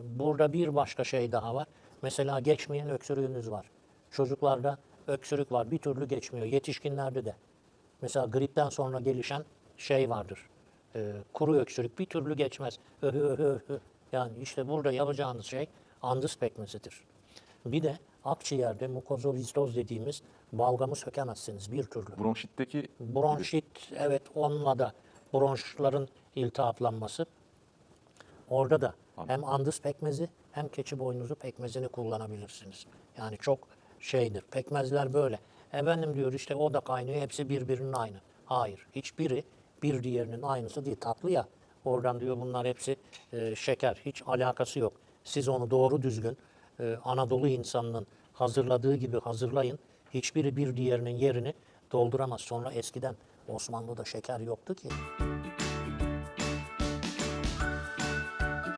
Burada bir başka şey daha var. Mesela geçmeyen öksürüğünüz var. Çocuklarda öksürük var, bir türlü geçmiyor. Yetişkinlerde de. Mesela gripten sonra gelişen şey vardır. Kuru öksürük bir türlü geçmez. Öhü öhü öhü. Yani işte burada yapacağınız şey andız pekmezidir. Bir de akciğerde mukozolistoz dediğimiz balgamı sökemezsiniz bir türlü. Bronşitteki gibi. Bronşit, evet, onunla da bronşların iltihaplanması. Orada da hem andız pekmezi hem keçi boynuzu pekmezini kullanabilirsiniz. Yani çok şeydir. Pekmezler böyle. Efendim diyor işte o da kaynıyor, hepsi birbirinin aynı. Hayır, hiçbiri bir diğerinin aynısı değil. Tatlı ya, oradan diyor bunlar hepsi şeker. Hiç alakası yok. Siz onu doğru düzgün Anadolu insanının hazırladığı gibi hazırlayın. Hiçbiri bir diğerinin yerini dolduramaz. Sonra eskiden Osmanlı'da şeker yoktu ki.